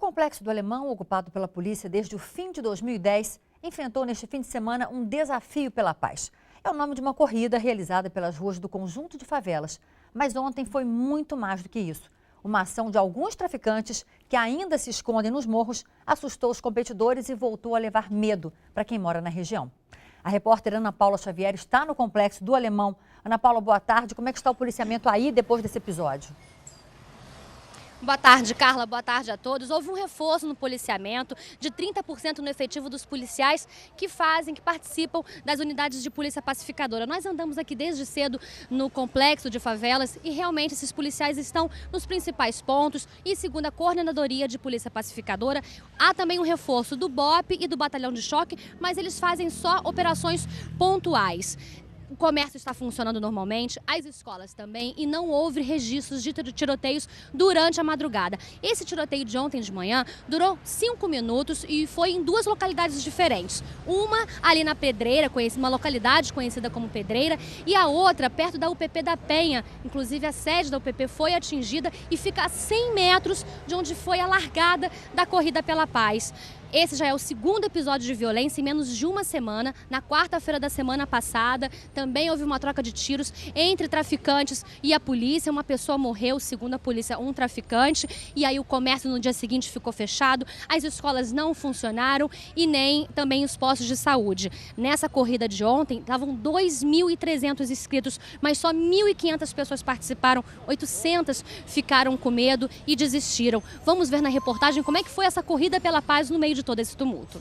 Complexo do Alemão, ocupado pela polícia desde o fim de 2010, enfrentou neste fim de semana um desafio pela paz. É o nome de uma corrida realizada pelas ruas do conjunto de favelas. Mas ontem foi muito mais do que isso. Uma ação de alguns traficantes que ainda se escondem nos morros assustou os competidores e voltou a levar medo para quem mora na região. A repórter Ana Paula Xavier está no Complexo do Alemão. Ana Paula, boa tarde. Como é que está o policiamento aí depois desse episódio? Boa tarde, Carla. Boa tarde a todos. Houve um reforço no policiamento de 30% no efetivo dos policiais que participam das unidades de polícia pacificadora. Nós andamos aqui desde cedo no complexo de favelas e realmente esses policiais estão nos principais pontos e, segundo a Coordenadoria de Polícia Pacificadora, há também um reforço do BOP e do Batalhão de Choque, mas eles fazem só operações pontuais. O comércio está funcionando normalmente, as escolas também, e não houve registros de tiroteios durante a madrugada. Esse tiroteio de ontem de manhã durou 5 minutos e foi em duas localidades diferentes. Uma ali na Pedreira, uma localidade conhecida como Pedreira, e a outra perto da UPP da Penha. Inclusive a sede da UPP foi atingida e fica a 100 metros de onde foi a largada da Corrida pela Paz. Esse já é o segundo episódio de violência em menos de uma semana. Na quarta-feira da semana passada, também houve uma troca de tiros entre traficantes e a polícia. Uma pessoa morreu, segundo a polícia, um traficante. E aí o comércio no dia seguinte ficou fechado, as escolas não funcionaram e nem também os postos de saúde. Nessa corrida de ontem, estavam 2.300 inscritos, mas só 1.500 pessoas participaram, 800 ficaram com medo e desistiram. Vamos ver na reportagem como é que foi essa corrida pela paz no meio de todo esse tumulto.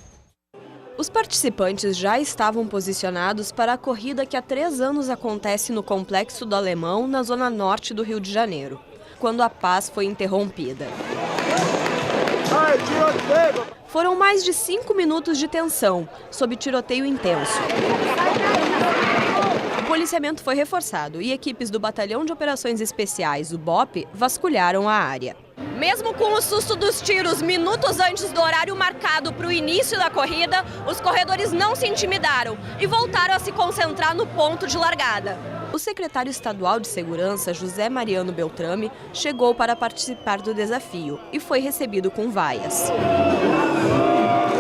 Os participantes já estavam posicionados para a corrida que há 3 anos acontece no Complexo do Alemão, na zona norte do Rio de Janeiro, quando a paz foi interrompida. Foram mais de 5 minutos de tensão, sob tiroteio intenso. O policiamento foi reforçado e equipes do Batalhão de Operações Especiais, o BOP, vasculharam a área. Mesmo com o susto dos tiros minutos antes do horário marcado para o início da corrida, os corredores não se intimidaram e voltaram a se concentrar no ponto de largada. O secretário estadual de Segurança, José Mariano Beltrame, chegou para participar do desafio e foi recebido com vaias.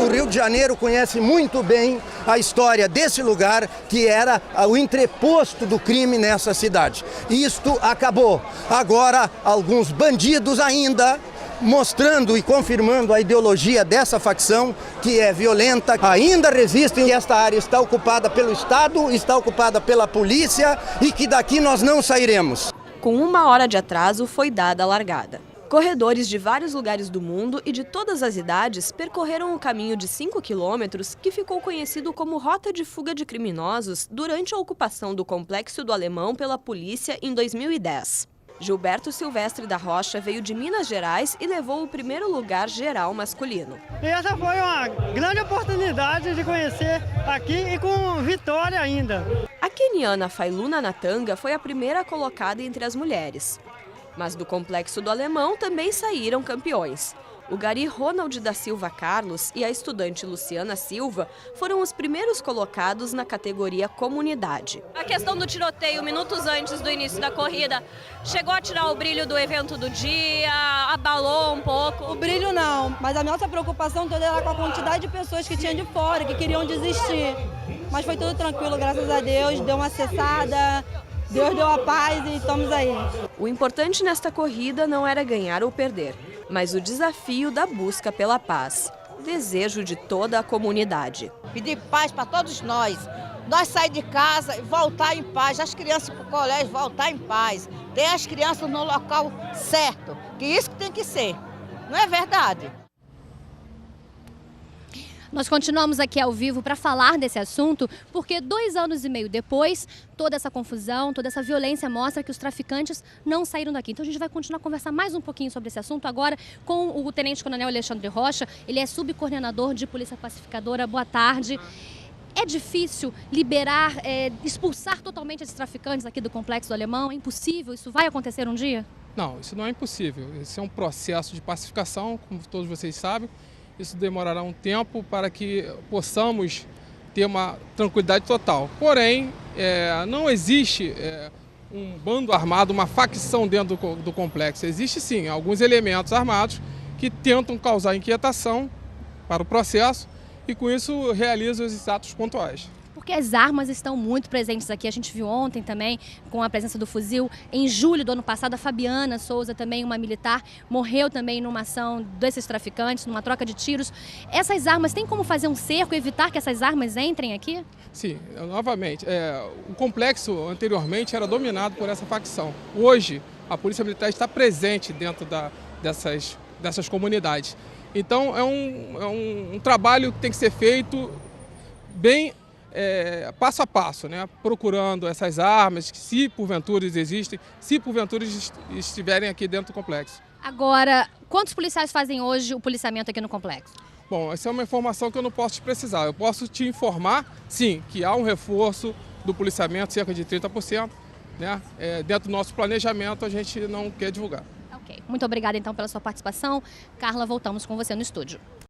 O Rio de Janeiro conhece muito bem a história desse lugar, que era o entreposto do crime nessa cidade. Isto acabou. Agora, alguns bandidos ainda, mostrando e confirmando a ideologia dessa facção, que é violenta, ainda resistem, e esta área está ocupada pelo Estado, está ocupada pela polícia e que daqui nós não sairemos. Com 1 hora de atraso, foi dada a largada. Corredores de vários lugares do mundo e de todas as idades percorreram um caminho de 5 quilômetros que ficou conhecido como Rota de Fuga de Criminosos durante a ocupação do Complexo do Alemão pela polícia em 2010. Gilberto Silvestre da Rocha veio de Minas Gerais e levou o primeiro lugar geral masculino. E essa foi uma grande oportunidade de conhecer aqui e com vitória ainda. A queniana Failuna Natanga foi a primeira colocada entre as mulheres. Mas do Complexo do Alemão também saíram campeões. O gari Ronald da Silva Carlos e a estudante Luciana Silva foram os primeiros colocados na categoria comunidade. A questão do tiroteio minutos antes do início da corrida chegou a tirar o brilho do evento do dia, abalou um pouco? O brilho não, mas a nossa preocupação toda era com a quantidade de pessoas que tinham de fora, que queriam desistir. Mas foi tudo tranquilo, graças a Deus, deu uma cessada. Deus deu a paz e estamos aí. O importante nesta corrida não era ganhar ou perder, mas o desafio da busca pela paz. Desejo de toda a comunidade. Pedir paz para todos nós. Nós sair de casa e voltar em paz. As crianças para o colégio voltar em paz. Ter as crianças no local certo. Que isso que tem que ser. Não é verdade? Nós continuamos aqui ao vivo para falar desse assunto, porque 2 anos e meio depois, toda essa confusão, toda essa violência mostra que os traficantes não saíram daqui. Então a gente vai continuar a conversar mais um pouquinho sobre esse assunto agora com o Tenente-Coronel Alexandre Rocha. Ele é subcoordenador de Polícia Pacificadora. Boa tarde. É difícil liberar, expulsar totalmente esses traficantes aqui do Complexo do Alemão? É impossível? Isso vai acontecer um dia? Não, isso não é impossível. Esse é um processo de pacificação, como todos vocês sabem. Isso demorará um tempo para que possamos ter uma tranquilidade total. Porém, não existe um bando armado, uma facção dentro do complexo. Existe sim alguns elementos armados que tentam causar inquietação para o processo e com isso realizam esses atos pontuais. Porque as armas estão muito presentes aqui. A gente viu ontem também, com a presença do fuzil. Em julho do ano passado, a Fabiana Souza, também uma militar, morreu também numa ação desses traficantes, numa troca de tiros. Essas armas, tem como fazer um cerco, evitar que essas armas entrem aqui? Sim, novamente, o complexo anteriormente era dominado por essa facção. Hoje, a Polícia Militar está presente dentro dessas comunidades. Então, é um trabalho que tem que ser feito bem passo a passo, né? Procurando essas armas, que se porventura existem, se porventura estiverem aqui dentro do complexo. Agora, quantos policiais fazem hoje o policiamento aqui no complexo? Bom, essa é uma informação que eu não posso te precisar. Eu posso te informar, sim, que há um reforço do policiamento, cerca de 30%. Né? Dentro do nosso planejamento, a gente não quer divulgar. Ok. Muito obrigada, então, pela sua participação. Carla, voltamos com você no estúdio.